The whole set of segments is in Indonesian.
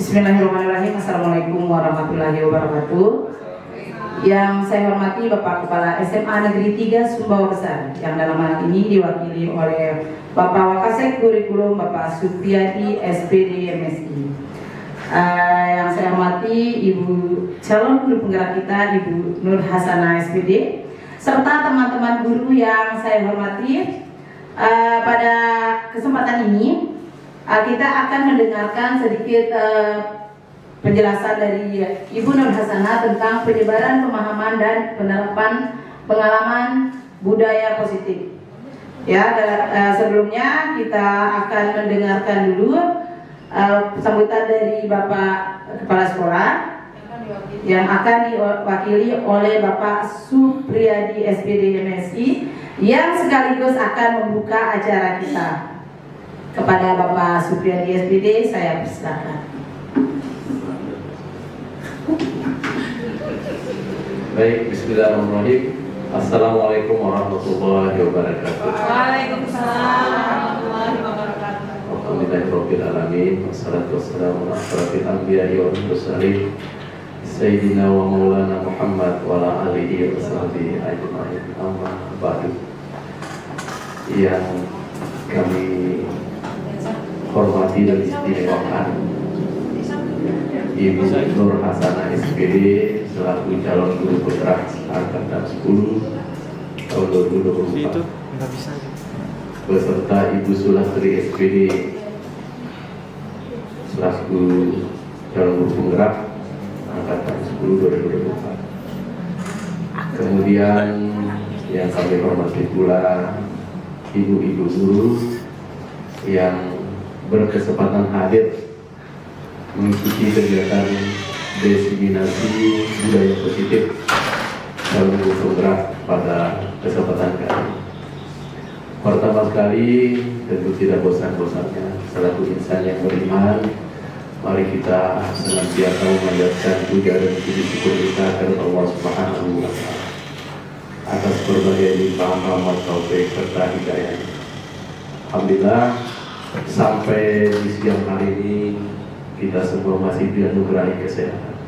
Bismillahirrahmanirrahim. Assalamualaikum warahmatullahi wabarakatuh. Yang saya hormati Bapak Kepala SMA Negeri 3 Sumbawa Besar, yang dalam hal ini diwakili oleh Bapak Wakasek Kurikulum Bapak Supriyadi SPD MSI. Yang saya hormati Ibu calon guru penggerak kita Ibu Nur Hasanah SPD, serta teman-teman guru yang saya hormati. Pada kesempatan ini kita akan mendengarkan sedikit penjelasan dari Ibu Nur Hasanah tentang penyebaran pemahaman dan penerapan pengalaman budaya positif. Ya, sebelumnya kita akan mendengarkan dulu sambutan dari Bapak Kepala Sekolah yang akan diwakili oleh Bapak Supriyadi SPD MSI, yang sekaligus akan membuka acara kita. Kepada Bapak Supriyadi SPD, saya persilakan. Baik, bismillahirrahmanirrahim. Assalamualaikum warahmatullahi wabarakatuh. Waalaikumsalam warahmatullahi wabarakatuh. Alhamdulillahirabbil alamin. Wassalatu wassalamu ala asyrofil anbiya'i wal mursalin Sayyidina wa maulana Muhammad wa ala alihi wa sahbihi ajma'in. Amma ba'du. Yang kami hormati dan istimewakan Ibu Nur Hasanah SPD selaku calon guru penggerak angkatan 10 tahun 2024, beserta Ibu Sulastri SPD selaku calon guru penggerak angkatan 10 2024. Kemudian yang kami hormati pula ibu-ibu guru yang berkesempatan hadir mengikuti kegiatan diseminasi budaya positif dalam guru penggerak pada kesempatan kali ini. Pertama sekali, tentu tidak bosan-bosannya selaku insan yang beriman, mari kita senantiasa memanjatkan puja dan puji syukur kita kepada Allah Subhanahu wa Ta'ala atas berbagai limpahan rahmat taufik serta hidayah. Alhamdulillah, sampai di siang hari ini kita semua masih dianugerahi kesehatan,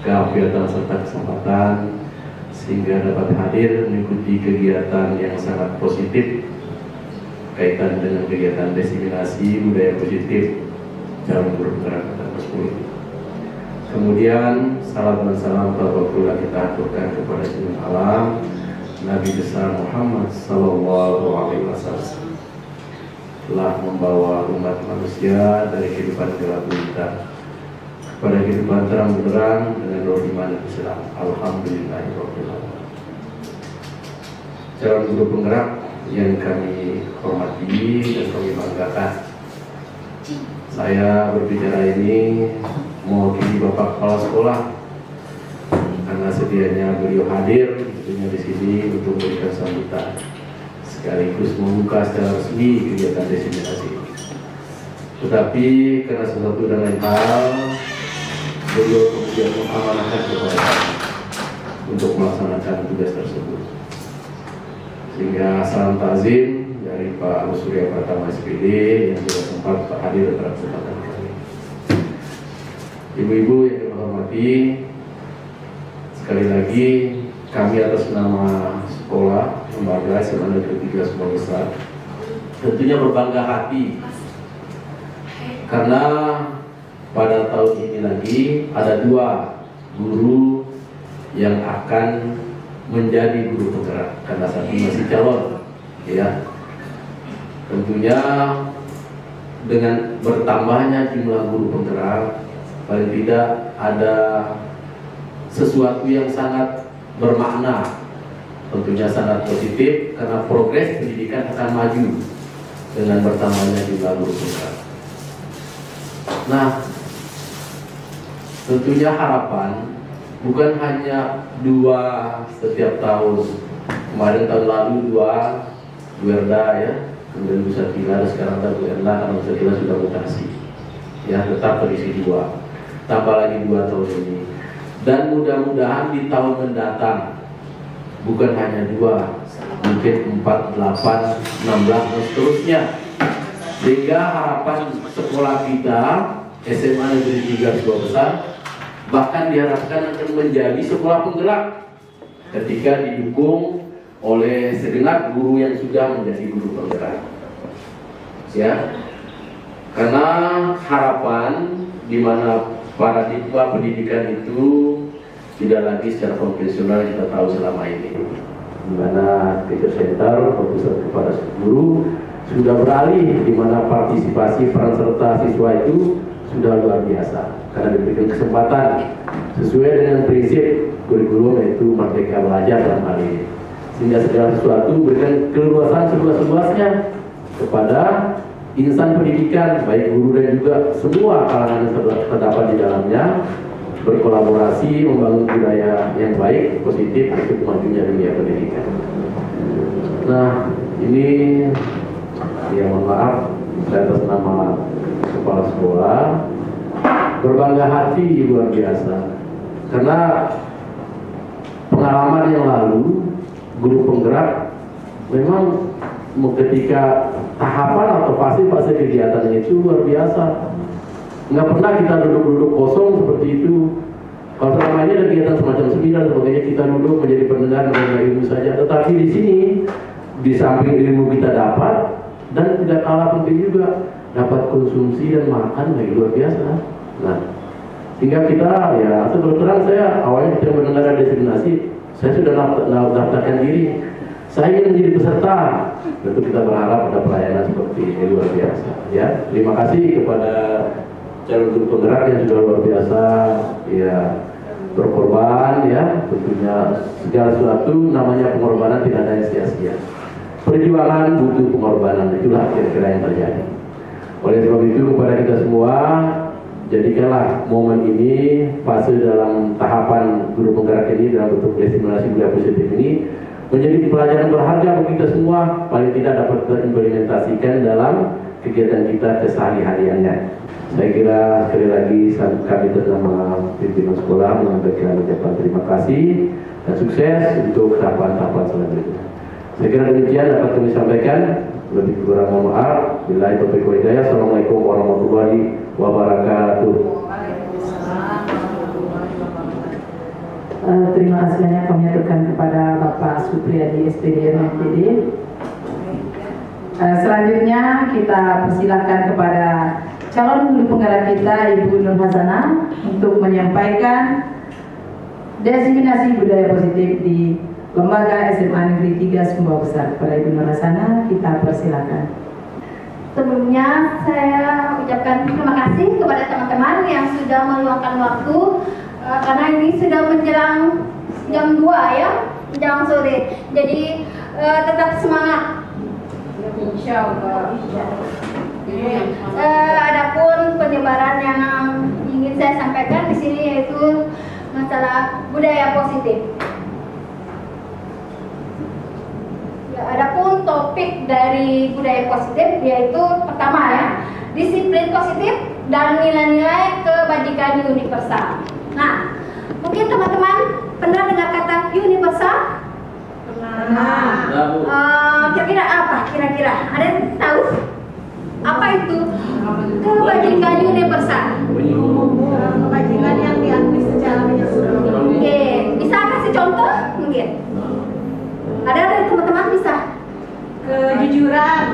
keafiatan serta kesempatan sehingga dapat hadir mengikuti kegiatan yang sangat positif kaitan dengan kegiatan diseminasi budaya positif calon guru penggerak angkatan 10. Kemudian salam dan salam tabaruklah kita aturkan kepada Junjungan Alam Nabi besar Muhammad sallallahu alaihi wasallam, telah membawa umat manusia dari kehidupan gelap gulita kepada kehidupan terang benderang dengan roh iman dan Islam. Alhamdulillahirabbil alamin. Calon guru penggerak yang kami hormati dan kami banggakan, saya berbicara ini mewakili Bapak Kepala Sekolah karena sedianya beliau hadir tentunya di sini untuk memberikan sambutan sekaligus membuka secara resmi kegiatan diseminasi. Tetapi karena sesuatu dan lain hal, beliau kemudian mengamanahkan kepada kami untuk melaksanakan tugas tersebut. Sehingga salam takzim dari Pak Surya Pratama SPD yang juga sempat hadir pada kesempatan kali. Ibu-ibu yang dihormati, sekali lagi kami atas nama sekolah lembaga SMA Negeri 3 Sumbawa Besar tentunya berbangga hati karena pada tahun ini lagi ada 2 guru yang akan menjadi guru penggerak karena saat ini masih calon, ya. Tentunya dengan bertambahnya jumlah guru penggerak, paling tidak ada sesuatu yang sangat bermakna, tentunya sangat positif karena progres pendidikan akan maju dengan bertambahnya jumlah guru penggerak. Nah, tentunya harapan bukan hanya 2 setiap tahun. Kemarin tahun lalu 2 Erda, ya, kemudian Bu Satila, dan sekarang Bu Erda karena Bu Satila sudah mutasi, ya, tetap terisi 2, tambah lagi 2 tahun ini. Dan mudah-mudahan di tahun mendatang bukan hanya 2, mungkin 4, 8, 16 dan seterusnya, sehingga harapan sekolah kita SMA Negeri 3 Sumbawa Besar, bahkan diharapkan akan menjadi sekolah penggerak ketika didukung oleh segenap guru yang sudah menjadi guru penggerak. Ya, karena harapan di mana paradigma pendidikan itu tidak lagi secara konvensional kita tahu selama ini, di mana teacher center, fokus kepada guru sudah beralih, di mana partisipasi peran serta siswa itu sudah luar biasa karena diberikan kesempatan sesuai dengan prinsip kurikulum, yaitu merdeka belajar dalam hal ini, sehingga segala sesuatu berikan keluasan seluas-luasnya kepada insan pendidikan, baik guru dan juga semua kalangan yang terdapat di dalamnya, berkolaborasi membangun budaya yang baik, positif untuk majunya dunia pendidikan. Nah, ini ya mohon maaf, saya atas nama kepala sekolah berbangga hati luar biasa karena pengalaman yang lalu guru penggerak memang ketika tahapan atau fase kegiatan itu luar biasa. Nggak pernah kita duduk-duduk kosong seperti itu. Kalau selama ini ada kegiatan semacam seminar sebagainya, kita duduk menjadi pendengar mendengar ilmu saja. Tetapi di sini, di samping ilmu kita dapat, dan tidak kalah penting juga dapat konsumsi dan makan yang luar biasa. Nah, sehingga kita ya terus terang saya awalnya tidak mendengar destinasi, saya sudah daftarkan diri. Saya ingin menjadi peserta. Tentu kita berharap ada pelayanan seperti ini luar biasa. Ya, terima kasih kepada calon guru penggerak yang sudah luar biasa. Ya, berkorban ya. Tentunya segala sesuatu namanya pengorbanan tidak ada yang sia-sia. Perjuangan butuh pengorbanan, itulah kira-kira yang terjadi. Oleh sebab itu kepada kita semua, jadikanlah momen ini, fase dalam tahapan guru penggerak ini dalam bentuk destimulasi budaya positif ini menjadi pelajaran berharga bagi kita semua, paling tidak dapat terimplementasikan dalam kegiatan kita kesehari-hariannya. Saya kira sekali lagi kami bersama pimpinan sekolah menyampaikan ucapan terima kasih dan sukses untuk tahapan-tahapan selanjutnya. Saya kira demikian dapat kami sampaikan. Lebih kurang mohon maaf. Billahi taufiq wal hidayah. Assalamualaikum warahmatullahi wabarakatuh. Terima kasih banyak kami aturkan kepada Bapak Supriyadi SPD MPD. Selanjutnya kita persilakan kepada calon guru penggerak kita Ibu Nur Hasanah untuk menyampaikan diseminasi budaya positif di Lembaga SMA Negeri 3 Sumbawa Besar. Kepada Ibu Nur Hasanah kita persilakan. Sebelumnya saya ucapkan terima kasih kepada teman-teman yang sudah meluangkan waktu karena ini sudah menjelang jam 2 ya, jam sore. Jadi tetap semangat. Insyaallah. Adapun penyebaran yang ingin saya sampaikan di sini yaitu masalah budaya positif. Adapun topik dari budaya positif yaitu pertama ya, disiplin positif dan nilai-nilai kebajikan universal. Nah, mungkin teman-teman pernah dengar kata universal? Pernah. Kira-kira apa? Kira-kira ada yang tahu? Apa itu kebajikan universal? Kebajikan yang diakui secara menyeluruh. Oke, bisa kasih contoh mungkin? Ada teman-teman bisa? Kejujuran,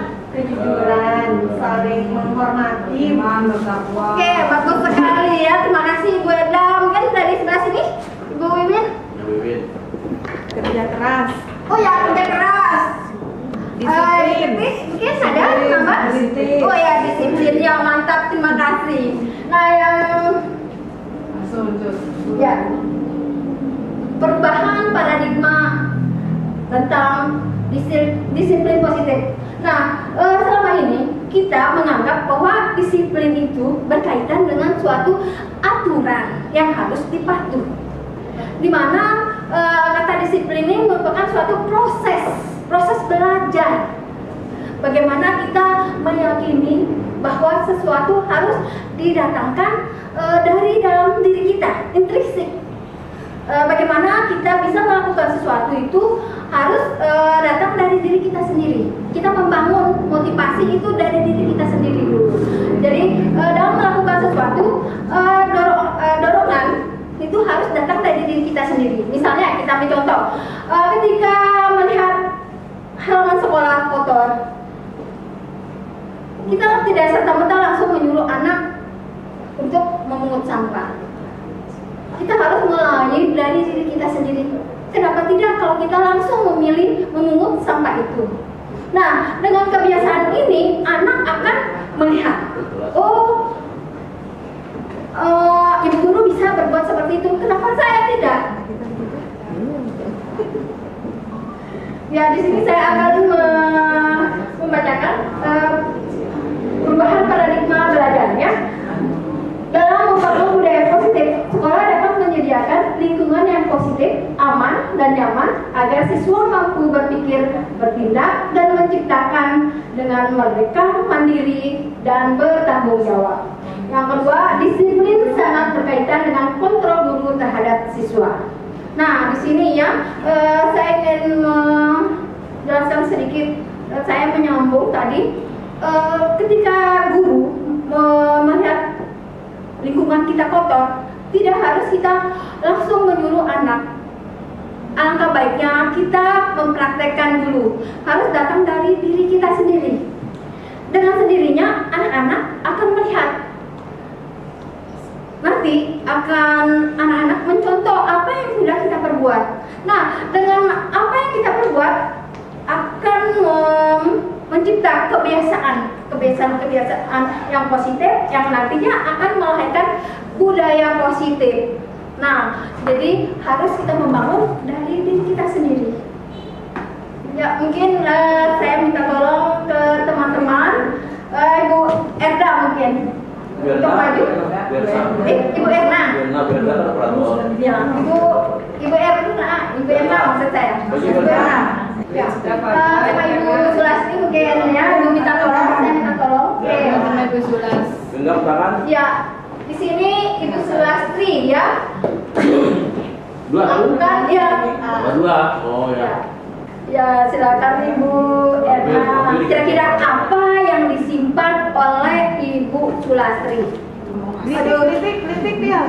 saling menghormati, bertakwa. Oke, bagus sekali ya. Terima kasih Ibu Eda. Mungkin dari sebelah sini, Ibu Wiwin. Kerja keras. Oh ya, kerja keras. Disiplin. Mungkin ada nambah? Oh ya, disiplin yang mantap. Terima kasih. Nah, yang ya, perubahan paradigma tentang disiplin positif. Nah, selama ini kita menganggap bahwa disiplin itu berkaitan dengan suatu aturan yang harus dipatuhi. Di mana kata disiplin ini merupakan suatu proses belajar. Bagaimana kita meyakini bahwa sesuatu harus didatangkan dari dalam diri kita, intrinsik. Bagaimana kita bisa melakukan sesuatu itu harus datang dari diri kita sendiri. Kita membangun motivasi itu dari diri kita sendiri dulu. Jadi dalam melakukan sesuatu ketika melihat halaman sekolah kotor, kita tidak serta-merta langsung menyuruh anak untuk memungut sampah. Kita harus mulai dari diri kita sendiri. Kenapa tidak kalau kita langsung memilih memungut sampah itu? Nah, dengan kebiasaan ini anak akan melihat, oh, ibu guru bisa berbuat seperti itu. Kenapa saya tidak? Ya, di sini saya akan membacakan perubahan paradigma belajarnya. Dalam membangun budaya positif, sekolah dapat menyediakan lingkungan yang positif, aman, dan nyaman agar siswa mampu berpikir, bertindak, dan menciptakan dengan merdeka, mandiri, dan bertanggung jawab. Yang kedua, disiplin sangat berkaitan dengan kontrol guru terhadap siswa. Nah, di sini ya, saya ingin menjelaskan sedikit. Saya menyambung tadi, ketika guru melihat lingkungan kita kotor, tidak harus kita langsung menyuruh anak. Alangkah baiknya kita mempraktekkan dulu, harus datang dari diri kita sendiri. Dengan sendirinya anak-anak akan melihat. Nanti akan anak-anak mencontoh apa yang sudah kita perbuat. Nah, dengan apa yang kita perbuat akan mencipta kebiasaan yang positif yang nantinya akan melahirkan budaya positif. Nah, jadi harus kita membangun dari diri kita sendiri. Ya, mungkin saya minta tolong ke teman-teman, Ibu Erda mungkin. Untuk maju. Ibu Erna. Ya, Ibu Erna maksud saya. Ibu Erna. Ya, sama Ibu Sulasti mungkin ya, Ibu minta tolong, saya minta tolong. Oke, sama Ibu Sulas. Genggam tangan. Ya, di sini Ibu Sulastri ya. Dua. Bukan ya. Dua. Oh ya. Ya, silakan Ibu Erna. Kira-kira apa yang disimpan oleh Ibu Sulastri? Aduh, kritik dia.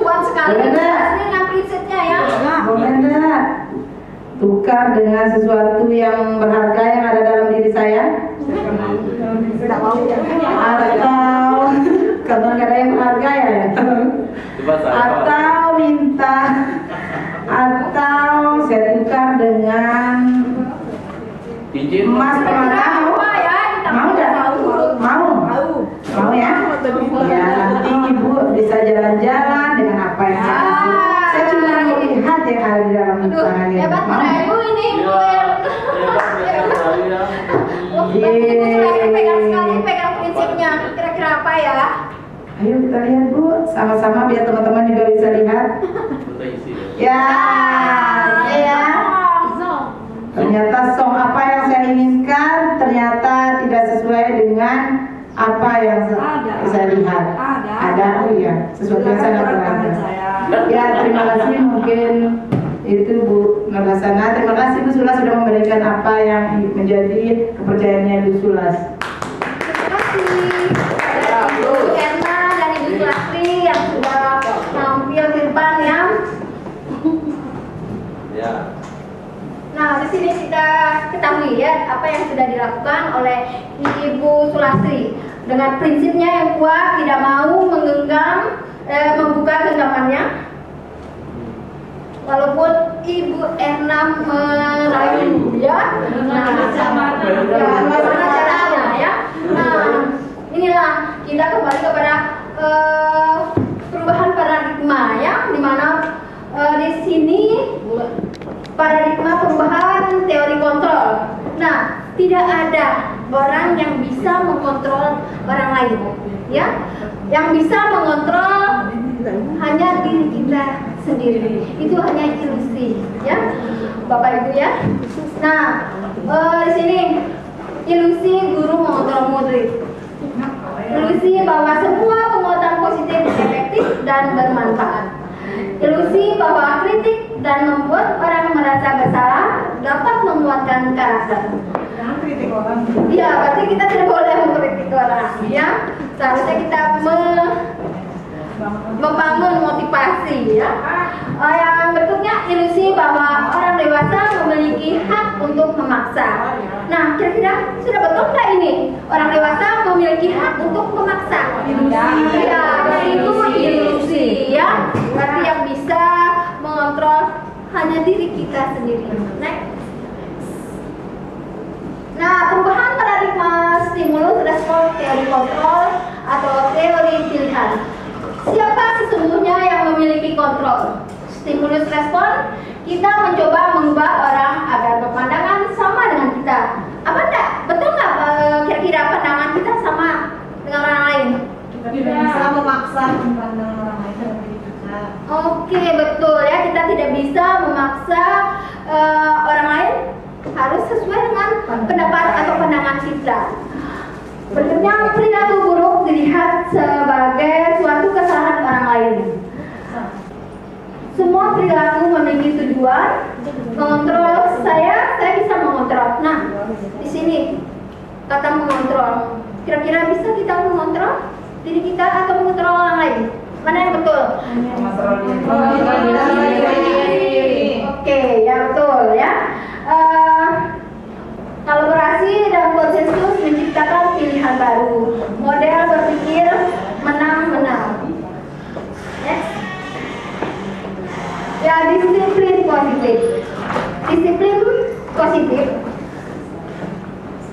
Kuat sekali Ibu Sulastri dengan prinsipnya ya. Boleh tukar dengan sesuatu yang berharga yang ada dalam diri saya? Tidak mau. Atau kalau nggak ada yang berharga ya? Atau minta, atau saya tukar dengan emas permata. Mau nggak? Mau ya? Ya, nanti ibu bisa jalan-jalan dengan apa yang saya cuma melihat yang ada di dalam tangannya. Hebat Ibu ini Ibu pegang sekali, pegang prinsipnya. Kira-kira apa ya? Ayo kita lihat Bu, sama-sama biar teman-teman juga bisa lihat. Ya, ya. Ternyata song apa yang saya inginkan ternyata tidak sesuai dengan apa yang saya lihat. Ada, oh iya, sesuatu yang sangat berharga. Ya, terima kasih mungkin itu Bu Nagasana. Terima kasih Bu Sulas sudah memberikan apa yang menjadi kepercayaannya Bu Sulas. Terima kasih Ibu Erna dan Ibu Sulastri yang sudah tampil di depan ya. Ya. Nah, di sini kita ketahui ya apa yang sudah dilakukan oleh Ibu Sulastri dengan prinsipnya yang kuat, tidak mau membuka genggamannya. Walaupun Ibu Erna merayu ya, nah, caranya ya. Nah, inilah kita kembali kepada perubahan paradigma ya, di mana di sini paradigma perubahan teori kontrol. Nah, tidak ada orang yang bisa mengontrol orang lain, ya. Yang bisa mengontrol hanya diri kita sendiri. Itu hanya ilusi, ya, Bapak Ibu ya. Nah, di sini ilusi guru mengontrol murid. Ilusi bahwa semua penguatan positif efektif dan bermanfaat. Ilusi bahwa kritik dan membuat orang merasa bersalah dapat menguatkan karakter. Jangan kritik orang. Iya, berarti kita tidak boleh mengkritik orang, ya. Seharusnya kita membangun motivasi. kasih ya. Yang berikutnya ilusi bahwa orang dewasa memiliki hak untuk memaksa. Nah, kira-kira sudah betul nggak ini? Orang dewasa memiliki hak untuk memaksa. Ya, itu ilusi ya. Berarti yang bisa mengontrol hanya diri kita sendiri. Next. Nah, perubahan paradigma stimulus respon teori kontrol atau teori pilihan. Siapa sesungguhnya yang memiliki kontrol? Stimulus respon, kita mencoba mengubah orang agar berpandangan sama dengan kita. Apa enggak? Betul nggak kira-kira pandangan kita sama dengan orang lain? Kita tidak bisa memaksa pandangan orang lain seperti kita. Oke, betul ya. Kita tidak bisa memaksa orang lain harus sesuai dengan pendapat atau pandangan kita. Berikutnya, perilaku buruk dilihat sebagai suatu kesalahan orang lain. Semua perilaku memiliki tujuan. Mengontrol saya bisa mengontrol. Nah, di sini kata mengontrol. Kira-kira bisa kita mengontrol diri kita atau mengontrol orang lain? Mana yang betul? Oke, ya betul ya. Kolaborasi dan konsensus menciptakan pilihan baru. Model berpikir menang-menang. Next. Ya, disiplin positif. Disiplin positif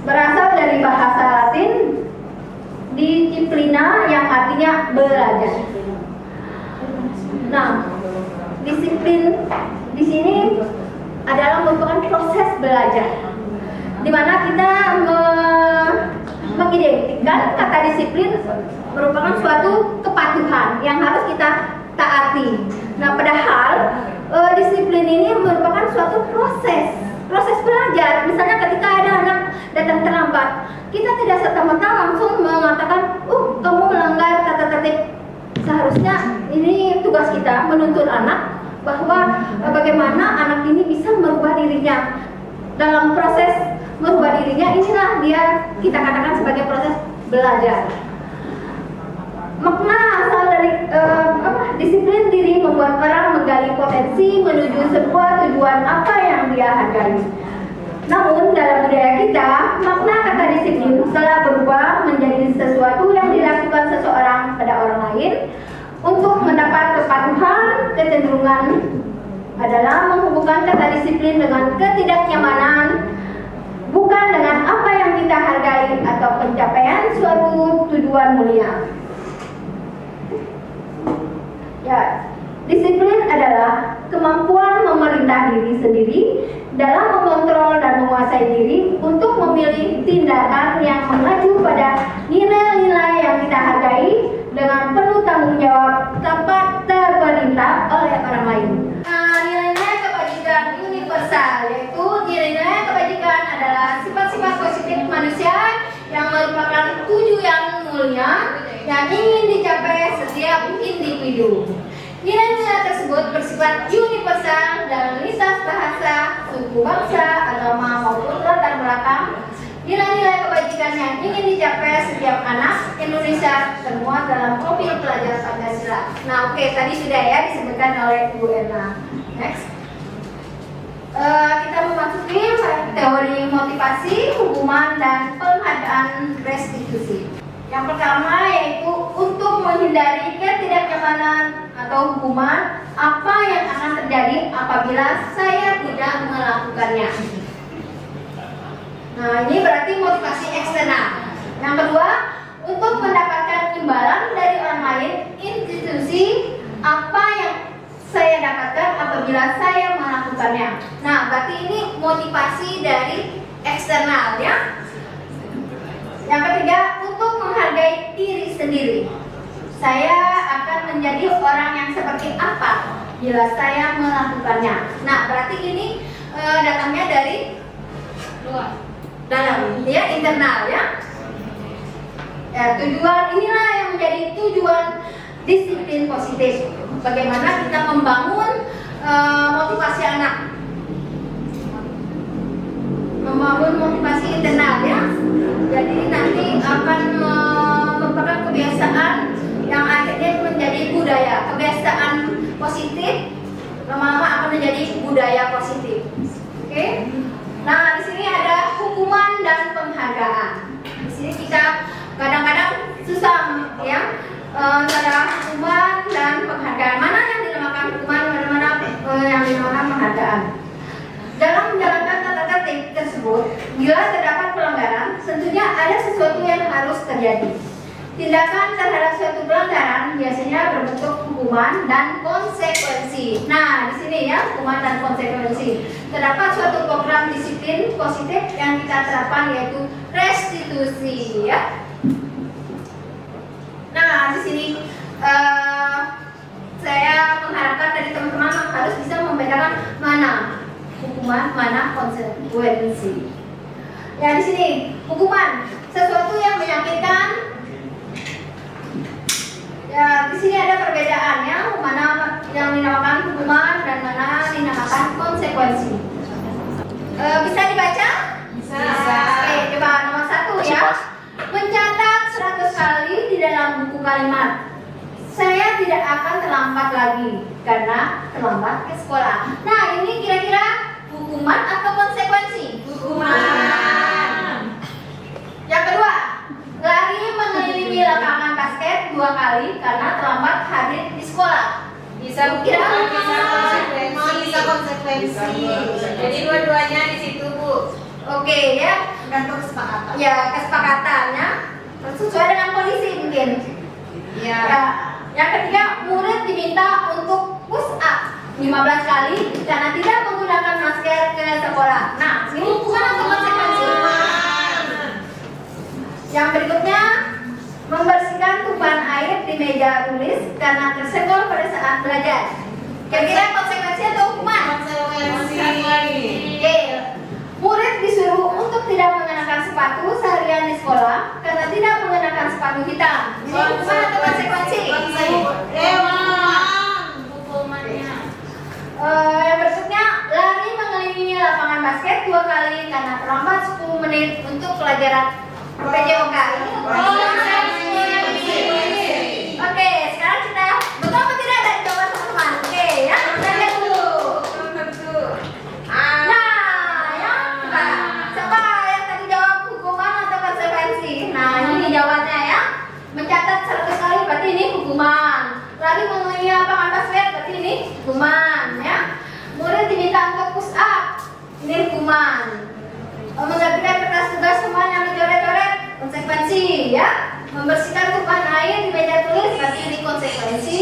berasal dari bahasa Latin disciplina yang artinya belajar. Nah, disiplin di sini adalah merupakan proses belajar, di mana kita mengidentikan kata disiplin merupakan suatu kepatuhan yang harus kita taati. Nah, padahal disiplin ini merupakan suatu proses belajar. Misalnya ketika ada anak datang terlambat, kita tidak serta-merta langsung mengatakan, kamu melanggar tata tertib. Seharusnya ini tugas kita menuntun anak bahwa bagaimana anak ini bisa merubah dirinya. Dalam proses merubah dirinya, inilah dia kita katakan sebagai proses belajar. Makna asal dari disiplin diri membuat orang menggali potensi menuju sebuah tujuan apa yang dia hargai. Namun dalam budaya kita, makna kata disiplin telah berubah menjadi sesuatu yang dilakukan seseorang pada orang lain untuk mendapat kepatuhan. Kecenderungan adalah menghubungkan kata disiplin dengan ketidaknyamanan, bukan dengan apa yang kita hargai atau pencapaian suatu tujuan mulia. Ya, disiplin adalah kemampuan memerintah diri sendiri dalam mengontrol dan menguasai diri untuk memilih tindakan yang mengacu pada nilai-nilai yang kita hargai dengan penuh tanggung jawab tanpa terperintah oleh orang lain. Nilai-nilai kebajikan universal, yaitu nilai-nilai kebajikan adalah sifat-sifat positif manusia yang merupakan tujuan mulia yang ingin dicapai setiap individu. Nilai-nilai tersebut bersifat universal dalam lintas bahasa, suku bangsa, agama maupun latar belakang. Nilai-nilai kebajikan yang ingin dicapai setiap anak Indonesia termuat dalam profil pelajar Pancasila. Nah, oke, tadi sudah ya disebutkan oleh Bu Erna. Next. Kita memasuki teori motivasi, hukuman, dan pengadaan restitusi. Yang pertama yaitu untuk menghindari ketidaknyamanan atau hukuman, apa yang akan terjadi apabila saya tidak melakukannya. Nah, ini berarti motivasi eksternal. Yang kedua, untuk mendapatkan imbalan dari orang lain, institusi, apa yang saya dapatkan apabila saya melakukannya. Nah, berarti ini motivasi dari eksternal ya. Yang ketiga, untuk menghargai diri sendiri. Saya akan menjadi orang yang seperti apa bila saya melakukannya. Nah, berarti ini datangnya dari luar, dalam, ya, internal ya. Tujuan inilah yang menjadi tujuan disiplin positif. Bagaimana kita membangun motivasi anak, membangun motivasi internal ya. Jadi nanti akan merupakan kebiasaan yang akhirnya menjadi budaya, kebiasaan lama-lama akan menjadi budaya positif. Oke? Nah, di sini ada hukuman dan penghargaan. Di sini kita kadang-kadang susah ya antara hukuman dan penghargaan. Mana yang dinamakan hukuman, mana yang dinamakan penghargaan. Dalam menjalankan tata tertib tersebut, bila terdapat pelanggaran, tentunya ada sesuatu yang harus terjadi. Tindakan terhadap suatu pelanggaran biasanya berbentuk hukuman dan konsekuensi. Nah, di sini ya, hukuman dan konsekuensi. Terdapat suatu program disiplin positif yang kita terapkan, yaitu restitusi ya. Nah, di sini saya mengharapkan dari teman-teman harus bisa membedakan mana hukuman, mana konsekuensi. Ya, di sini hukuman sesuatu yang menyakitkan. Ya, di sini ada perbedaannya, mana yang dinamakan hukuman dan mana dinamakan konsekuensi. Bisa dibaca? Bisa. Oke, coba nomor 1 ya. Mencatat 100 kali di dalam buku kalimat. Saya tidak akan terlambat lagi karena terlambat ke sekolah. Nah, ini kira-kira hukuman atau konsekuensi? Hukuman. Yang kedua, lari mengelilingi lapangan basket 2 kali karena terlambat hadir di sekolah. Bisa kira Bisa konsekuensi. Jadi dua-duanya di situ, Bu. Oke ya. Tergantung kesepakatan. Ya, kesepakatannya sesuai dengan kondisi mungkin. Iya. Ya. Yang ketiga, murid diminta untuk push up 15 kali karena tidak menggunakan masker ke sekolah. Nah, ini hukuman atau konsekuensi? Yang berikutnya, membersihkan tumpahan air di meja tulis karena tersenggol pada saat belajar. Kira-kira konsekuensi atau hukuman? Oke. Murid disuruh untuk tidak mengenakan sepatu seharian di sekolah karena tidak mengenakan sepatu hitam. Ini hukuman atau konsekuensi? Hukumannya. Yang berikutnya, lari mengelilingi lapangan basket 2 kali karena terlambat 10 menit untuk pelajaran PJOK. Ini Oke, sekarang kita betul atau tidak dari jawaban teman-teman? Oke ya, kita lihat dulu. Nah, ya, siapa yang tadi jawab hukuman atau konsekuensi? Nah, ini jawabannya ya. Mencatat 100 kali berarti ini hukuman. Lari mengelilingi lapangan basket berarti ini hukuman ya. Murid diminta untuk push up, ini hukuman. Mengerjakan kertas tugas semua yang dicoret-coret, konsekuensi ya. Membersihkan tumpahan air di meja tulis berarti ini konsekuensi.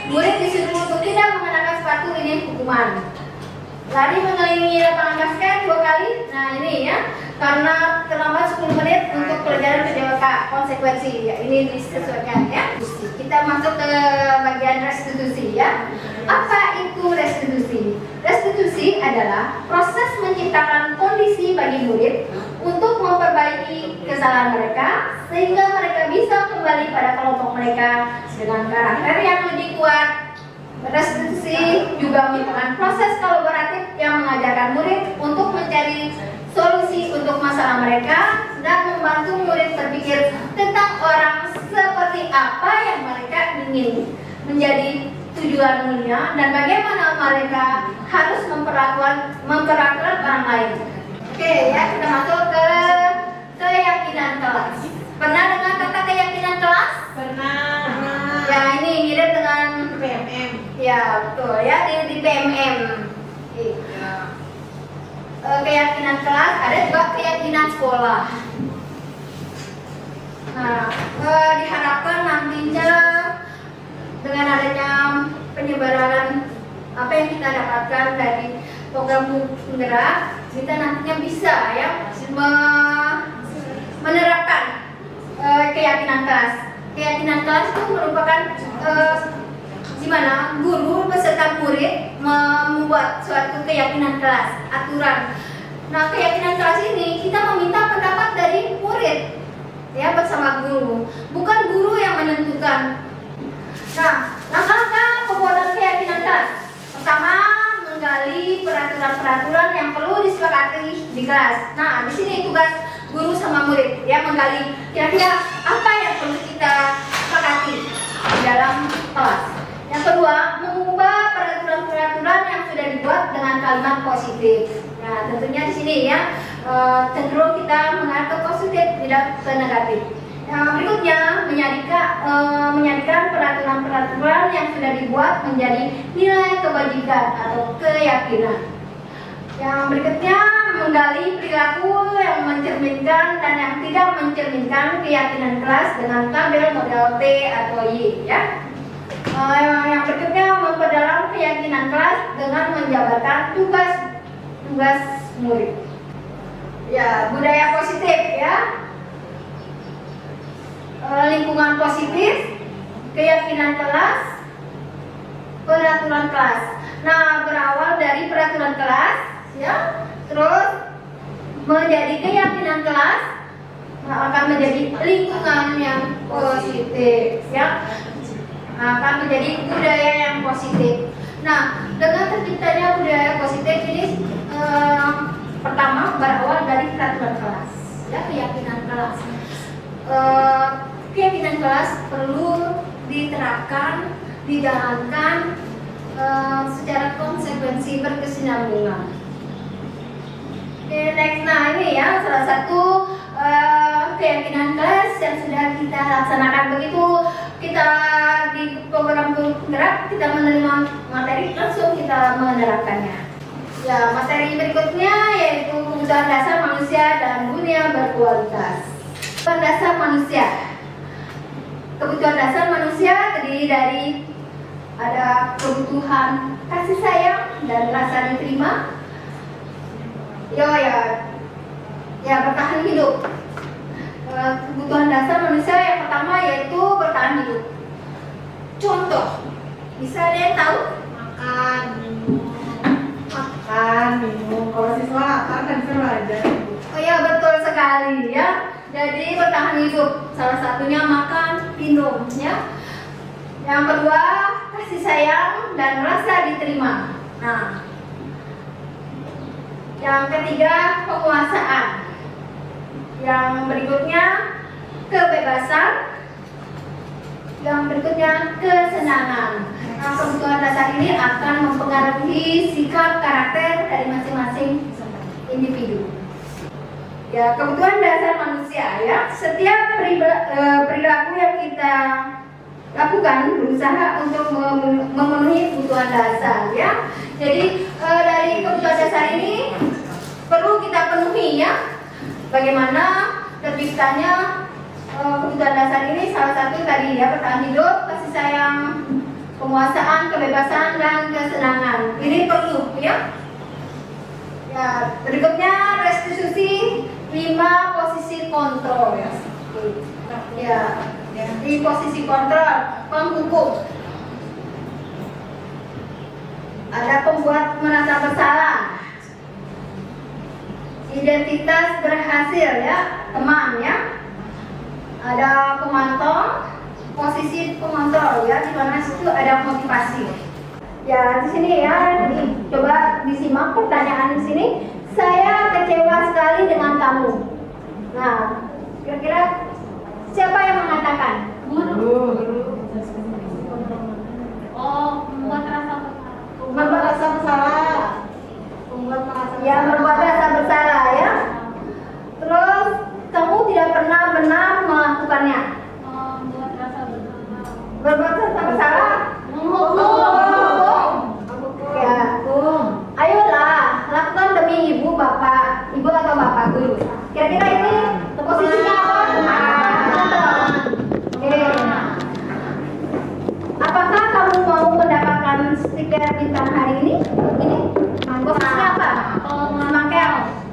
Murid disuruh untuk tidak mengenakan sepatu, ini hukuman. Lari mengelilingi lapangan basket 2 kali, nah ini ya, karena terlambat 10 menit untuk pelajaran PJOK, konsekuensi ya, ini disesuaikan ya. Kita masuk ke bagian restitusi ya. Apa itu restitusi? Restitusi adalah proses menciptakan kondisi bagi murid untuk memperbaiki kesalahan mereka sehingga mereka bisa kembali pada kelompok mereka dengan karakter yang lebih kuat. Restitusi juga merupakan proses kolaboratif yang mengajarkan murid untuk mencari solusi untuk masalah mereka dan membantu murid berpikir tentang orang seperti apa yang mereka ingin menjadi tujuan dunia dan bagaimana mereka harus memperlakukan orang lain. Oke ya, kita masuk ke keyakinan kelas. Pernah dengar kata keyakinan kelas? Pernah. Ya, ini mirip dengan PMM. ya, betul ya, di PMM. Iya. Keyakinan kelas, ada juga keyakinan sekolah. Nah, diharapkan nantinya dengan adanya penyebaran apa yang kita dapatkan dari program penggerak, kita nantinya bisa ya menerapkan keyakinan kelas. Keyakinan kelas itu merupakan gimana guru beserta murid membuat suatu keyakinan kelas, aturan. Nah, keyakinan kelas ini kita meminta pendapat dari murid ya bersama guru, bukan guru yang menentukan. Nah, langkah-langkah pembuatan keyakinan kelas. Pertama, menggali peraturan-peraturan yang perlu disepakati di kelas. Nah, di sini tugas guru sama murid ya, menggali kira-kira apa yang perlu kita sepakati di dalam kelas. Yang kedua, mengubah peraturan-peraturan kalimat positif. Nah, tentunya di sini ya cenderung kita mengarah ke positif, tidak ke negatif. Yang berikutnya menjadikan peraturan-peraturan yang sudah dibuat menjadi nilai kebajikan atau keyakinan. Yang berikutnya menggali perilaku yang mencerminkan dan yang tidak mencerminkan keyakinan kelas dengan tabel model T atau Y ya. Yang berikutnya memperdalam keyakinan kelas dengan menjabarkan tugas murid. Ya, budaya positif ya. Lingkungan positif, keyakinan kelas, peraturan kelas. Nah, berawal dari peraturan kelas ya, terus menjadi keyakinan kelas, akan menjadi lingkungan yang positif ya, akan menjadi budaya yang positif. Nah, dengan terciptanya budaya positif ini pertama berawal dari peraturan kelas ya, keyakinan kelas. Keyakinan kelas perlu diterapkan, dijalankan secara konsekuensi berkesinambungan. Next, nah ini ya salah satu keyakinan kelas yang sudah kita laksanakan. Begitu kita di program gerak, kita menerima materi, langsung kita menerapkannya. Ya, materi berikutnya yaitu kebutuhan dasar manusia dalam dunia berkualitas. Kebutuhan dasar manusia. Kebutuhan dasar manusia terdiri dari ada kebutuhan kasih sayang dan rasa diterima. Ya bertahan hidup. Kebutuhan dasar manusia yang pertama yaitu bertahan hidup. Contoh, bisa ada yang tahu? Makan, minum. Kalau siswa makan kan seru aja. Oh ya, betul sekali ya. Jadi bertahan hidup salah satunya makan, minum ya. Yang kedua, kasih sayang dan rasa diterima. Nah, yang ketiga, penguasaan. Yang berikutnya, kebebasan. Yang berikutnya, kesenangan. Nah, kebutuhan dasar ini akan mempengaruhi sikap karakter dari masing-masing individu. Ya, kebutuhan dasar manusia ya. Setiap perilaku yang kita lakukan berusaha untuk memenuhi kebutuhan dasar ya. Jadi dari kebutuhan dasar ini perlu kita penuhi ya. Bagaimana terciptanya kebutuhan dasar ini? Salah satu tadi ya, bertahan hidup, kasih sayang, penguasaan, kebebasan dan kesenangan. Ini perlu ya. Ya, berikutnya restitusi 5 posisi kontrol ya. Ya, di posisi kontrol penghukum. Ada pembuat merasa bersalah. Identitas berhasil ya, teman ya. Ada pemantau, posisi pengontrol ya, di mana situ ada motivasi. Ya, di sini ya, coba disimak pertanyaan di sini. Saya kecewa sekali dengan kamu. Nah, kira-kira siapa yang mengatakan? Guru. Membuat rasa bersalah. Ya, membuat rasa bersalah ya. Terus kamu tidak pernah benar melakukannya. Berbuat rasa bersalah. Ya. Ayolah, lakukan demi ibu atau bapak guru. Kira-kira ini posisinya apa? Oke. Apakah kamu mau mendapatkan stiker bintang hari ini? Ini posisinya apa?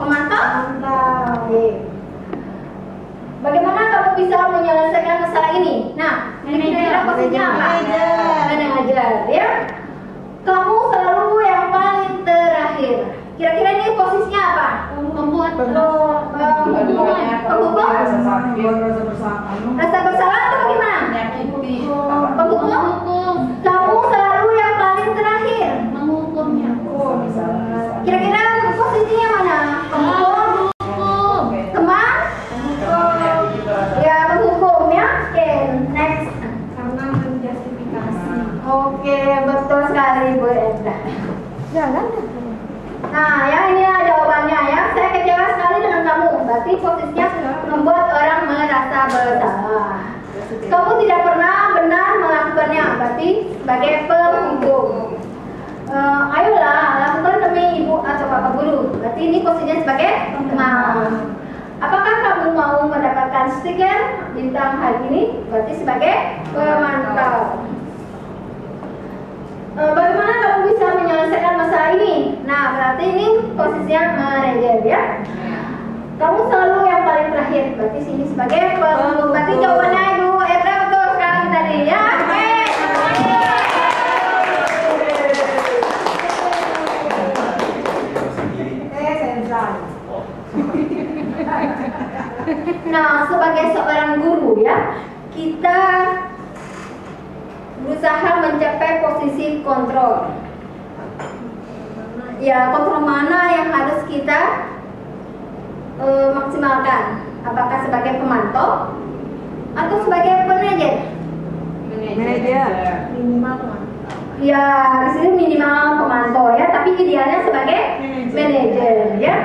Pemantau. Oke. Bagaimana kamu bisa menyelesaikan masalah ini? Nah, kira-kira posisinya apa? Manajer, ya. Kamu selalu yang paling terakhir. Kira-kira ini posisinya apa? Pembuat penghukum. Rasa bersalah atau bagaimana? Penghukum. Kamu selalu yang paling terakhir. Menghukumnya. Kira-kira posisinya mana? Penghukum. Teman? Ya, menghukum ya. Oke, next. Karena menjustifikasi. Oke, betul sekali Bu Enda. Jangan. Nah, ya inilah jawabannya ya. Saya kecewa sekali dengan kamu. Berarti posisinya membuat orang merasa bersalah. Kamu tidak pernah benar melakukannya. Berarti sebagai penghukum. Ayolah lakukan demi ibu atau bapak guru. Berarti ini posisinya sebagai mau. Apakah kamu mau mendapatkan stiker bintang hari ini? Berarti sebagai pemantau. Bagaimana kamu bisa menyelesaikan masalah ini? Nah, berarti ini posisinya manajer ya. Kamu selalu yang paling terakhir. Berarti sini sebagai penghukum. Berarti jawabannya Ibu Edra betul sekali tadi ya. Nah, sebagai seorang guru ya, kita berusaha mencapai posisi kontrol. Ya, kontrol mana yang harus kita maksimalkan? Apakah sebagai pemantau atau sebagai manajer? Manajer. Minimal pemantau. Ya, di sini minimal pemantau ya, tapi idealnya sebagai manajer ya.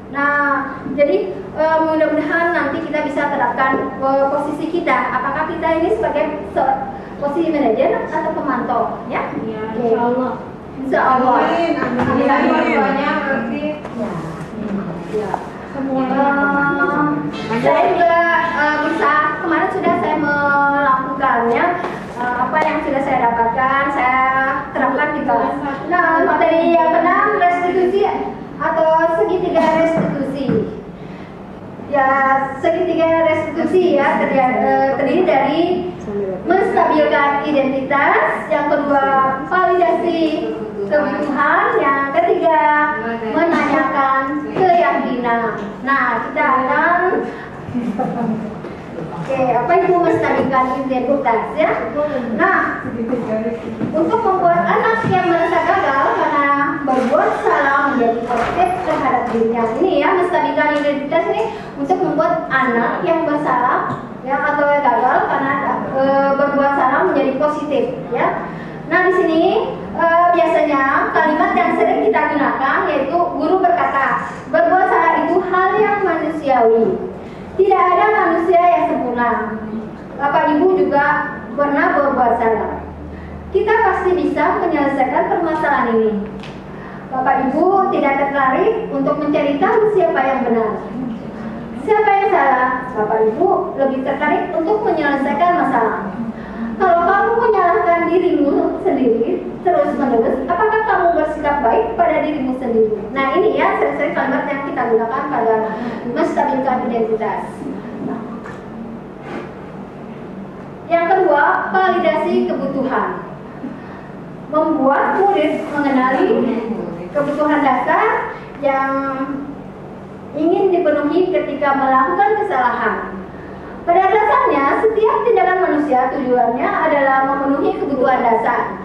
Nah, jadi mudah-mudahan nanti kita bisa terapkan posisi kita. Apakah kita ini sebagai posisi manajer atau pemantau? Ya, Ya, insya Allah. Insya Allah. Amin. Banyak berarti. Ya. Saya juga bisa kemarin sudah saya melakukannya. Apa yang sudah saya dapatkan saya terapkan di kelas. Nah, materi yang keenam restitusi atau segitiga restitusi. Ya, segitiga restitusi ya terdiri dari menstabilkan identitas, yang kedua validasi kebutuhan, yang ketiga menanyakan keyakinan. Nah, kita akan apa itu menstabilkan identitas ya? Nah, untuk membuat anak yang merasa gagal karena berbuat salah menjadi positif terhadap dirinya, ini ya menstabilkan identitas ini untuk membuat anak yang bersalah ya atau gagal karena berbuat salah menjadi positif ya. Nah, di sini biasanya kalimat yang sering kita gunakan yaitu guru berkata, berbuat salah itu hal yang manusiawi. Tidak ada manusia yang sempurna. Bapak Ibu juga pernah berbuat salah. Kita pasti bisa menyelesaikan permasalahan ini. Bapak Ibu tidak tertarik untuk mencari tahu siapa yang benar, siapa yang salah. Bapak Ibu lebih tertarik untuk menyelesaikan masalah. Kalau kamu menyalahkan dirimu sendiri terus-menerus, apakah kamu bersikap baik pada dirimu sendiri? Nah, ini ya sering-sering kalimat yang kita gunakan pada menstabilkan identitas. Nah. Yang kedua, validasi kebutuhan. Membuat murid mengenali kebutuhan dasar yang ingin dipenuhi ketika melakukan kesalahan. Pada dasarnya, setiap tindakan manusia tujuannya adalah memenuhi kebutuhan dasar.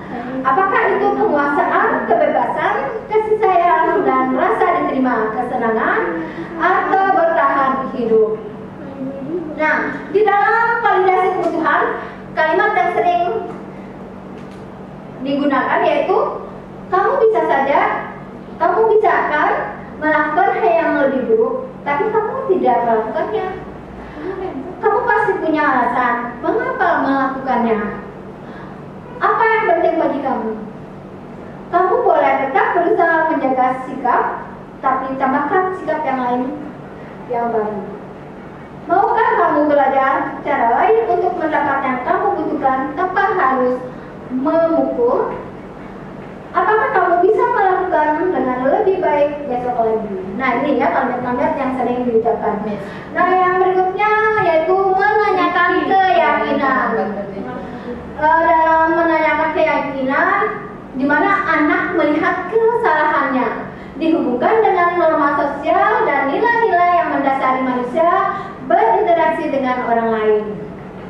Apakah itu penguasaan, kebebasan, kasih sayang, dan rasa diterima, kesenangan, atau bertahan hidup. Nah, di dalam validasi kebutuhan, kalimat yang sering digunakan yaitu kamu bisa akan melakukan hal yang lebih buruk, tapi kamu tidak melakukannya. Kamu pasti punya alasan mengapa melakukannya. Apa yang penting bagi kamu? Kamu boleh tetap berusaha menjaga sikap, tapi tambahkan sikap yang lain yang baru. Maukah kamu belajar cara lain untuk mendapatkan yang kamu butuhkan tanpa harus memukul? Apakah kamu bisa melakukan dengan lebih baik besok lagi? Nah, ini ya kalimat-kalimat yang sering diucapkan. Nah, yang berikutnya yaitu menanyakan keyakinan. Dalam menanyakan keyakinan, di mana anak melihat kesalahannya dihubungkan dengan norma sosial dan nilai-nilai yang mendasari manusia berinteraksi dengan orang lain.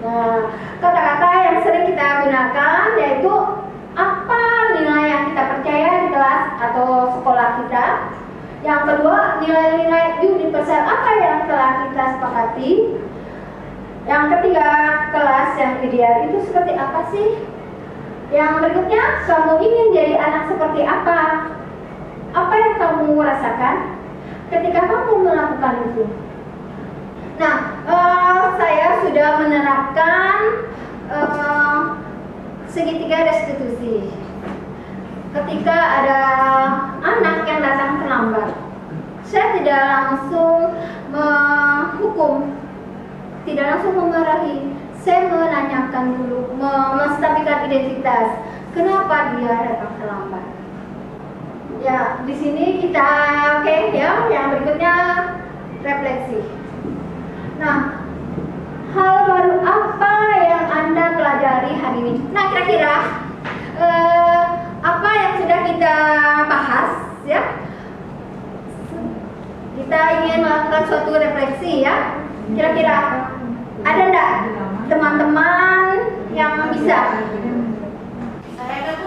Nah, kata-kata yang sering kita gunakan yaitu apa nilai yang kita percaya di kelas atau sekolah kita. Yang kedua, nilai-nilai universal apa yang telah kita sepakati. Yang ketiga, kelas yang ideal itu seperti apa sih? Yang berikutnya, kamu ingin jadi anak seperti apa? Apa yang kamu kamu rasakan ketika kamu melakukan itu? Nah, saya sudah menerapkan segitiga restitusi. Ketika ada anak yang datang terlambat, saya tidak langsung menghukum, tidak langsung memarahi. Saya menanyakan dulu, menstabilkan identitas, kenapa dia datang terlambat. Ya, di sini kita ya, yang berikutnya refleksi. Nah, hal baru apa yang Anda pelajari hari ini? Nah, kira-kira apa yang sudah kita bahas ya? Kita ingin melakukan suatu refleksi ya. Kira-kira ada enggak teman-teman yang bisa?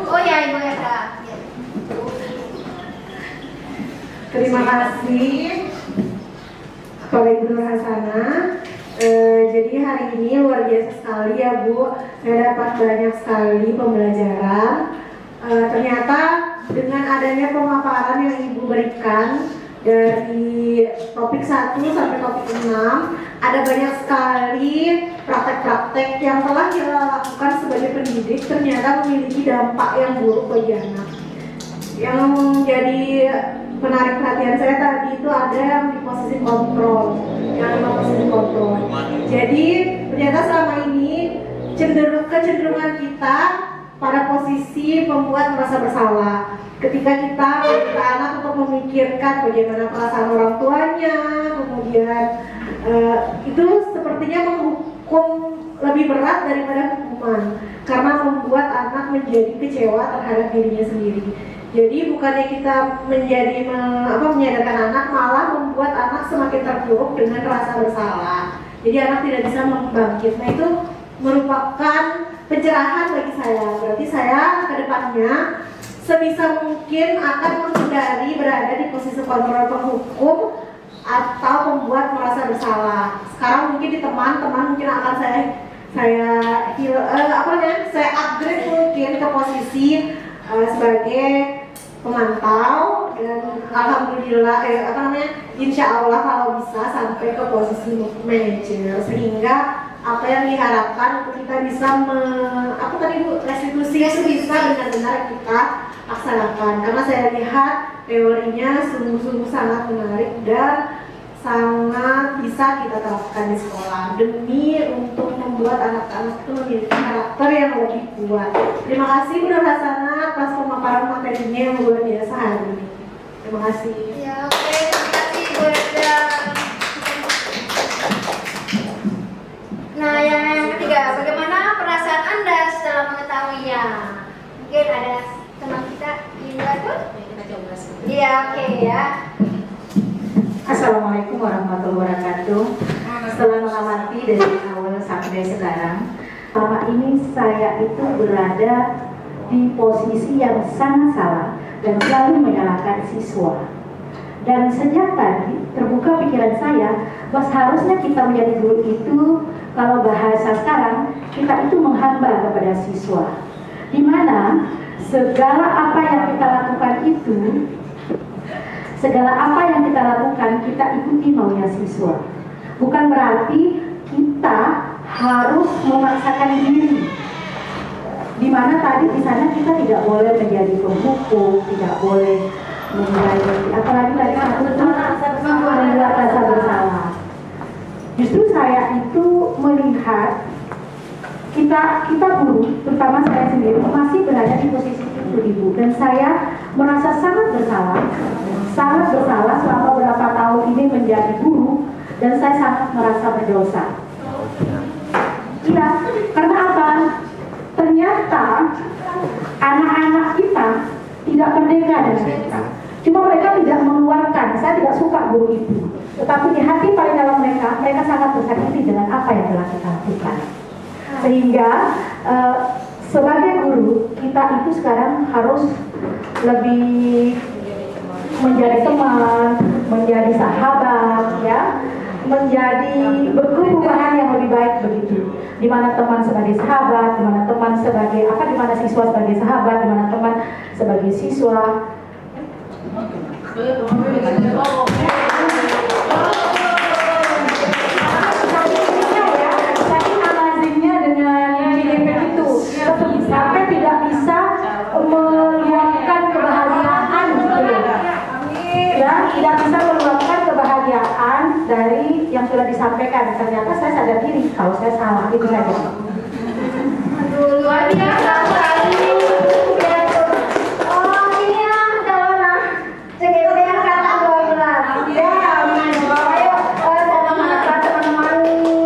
Oh ya, Ibu Eda. Terima kasih Kepala Ibu Nur Hasana. Jadi hari ini luar biasa sekali ya Bu. Saya dapat banyak sekali pembelajaran. Ternyata dengan adanya pemaparan yang Ibu berikan dari topik 1 sampai topik 6, ada banyak sekali praktek-praktek yang telah kita lakukan sebagai pendidik ternyata memiliki dampak yang buruk bagi anak. Yang menjadi menarik perhatian saya tadi itu ada yang di posisi kontrol, Jadi ternyata selama ini kecenderungan kita pada posisi membuat merasa bersalah. Ketika kita meminta anak untuk memikirkan bagaimana perasaan orang tuanya, kemudian itu sepertinya menghukum lebih berat daripada hukuman, karena membuat anak menjadi kecewa terhadap dirinya sendiri. Jadi bukannya kita menyadarkan anak, malah membuat anak semakin terpuruk dengan rasa bersalah. Jadi anak tidak bisa membangkit. Nah, itu merupakan pencerahan bagi saya. Berarti saya ke depannya sebisa mungkin akan menghindari berada di posisi kontrol penghukum atau membuat merasa bersalah. Sekarang mungkin di teman-teman mungkin akan saya upgrade mungkin ke posisi sebagai pemantau, dan alhamdulillah insya Allah kalau bisa sampai ke posisi manajer, sehingga apa yang diharapkan untuk kita bisa restitusi itu bisa benar-benar kita laksanakan, karena saya lihat teorinya sungguh-sungguh sangat menarik dan sangat bisa kita terapkan di sekolah demi untuk membuat anak-anak itu memiliki karakter yang lebih kuat. Terima kasih Bu Nur Hasana atas pemaparan materinya yang luar biasa hari ini. Terima kasih. Ya, oke, terima kasih Bu Eda. Nah, yang ketiga, bagaimana perasaan Anda setelah mengetahuinya? Mungkin ada teman kita Indra tuh? Iya, oke ya. Assalamualaikum warahmatullahi wabarakatuh. Setelah mengamati dari awal sampai sekarang, selama ini saya itu berada di posisi yang sangat salah dan selalu menyalahkan siswa. Dan sejak tadi terbuka pikiran saya bahwa seharusnya kita menjadi guru itu, kalau bahasa sekarang, kita itu menghamba kepada siswa, di mana segala apa yang kita lakukan itu, segala apa yang kita lakukan, kita ikuti maunya siswa. Bukan berarti kita harus memaksakan diri. Dimana tadi di sana kita tidak boleh menjadi penghukum, tidak boleh menjadi, apalagi tadi satu itu membuat rasa bersalah. Justru saya itu melihat kita guru, terutama saya sendiri, masih berada di posisi itu, Ibu, dan saya merasa sangat bersalah selama beberapa tahun ini menjadi guru, dan saya sangat merasa berdosa. Iya, karena apa? Ternyata anak-anak kita tidak merdeka dengan kita. Cuma mereka tidak mengeluarkan, saya tidak suka guru itu. Tetapi di hati paling dalam mereka sangat tersakiti dengan apa yang telah kita lakukan. Sehingga sebagai guru, kita itu sekarang harus lebih menjadi teman, menjadi sahabat, ya, menjadi berhubungan yang lebih baik begitu. Di mana teman sebagai sahabat, di mana teman sebagai di mana siswa sebagai sahabat, di mana teman sebagai siswa. sampai tidak bisa meluapkan kebahagiaan gitu ya, tidak bisa meluapkan kebahagiaan dari yang sudah disampaikan. Ternyata saya sadar diri kalau saya salah, gitu saja. Aduh, luar biasa sekali. Oh iya, Dona CGP yang kata 12. Ya, ayo teman-teman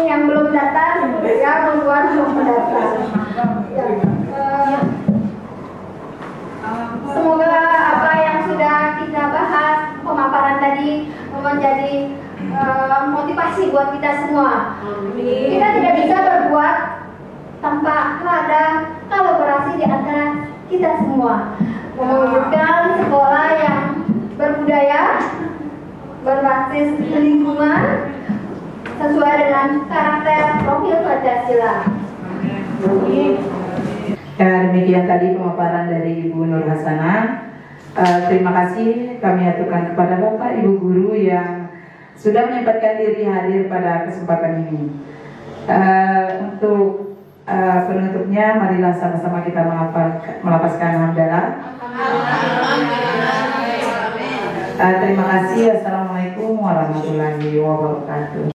yang belum datang, ya buruan datang. Semoga apa yang sudah kita bahas, pemaparan tadi menjadi motivasi buat kita semua. Kita tidak bisa berbuat tanpa ada kolaborasi di antara kita semua. Mewujudkan sekolah yang berbudaya, berbasis lingkungan, sesuai dengan karakter profil Pancasila. Ya, demikian tadi pemaparan dari Ibu Nur Hasanah. Terima kasih kami aturkan kepada Bapak Ibu Guru yang sudah menyempatkan diri hadir pada kesempatan ini. Untuk penutupnya, marilah sama-sama kita melapaskan hamdalah. Terima kasih. Assalamualaikum warahmatullahi wabarakatuh.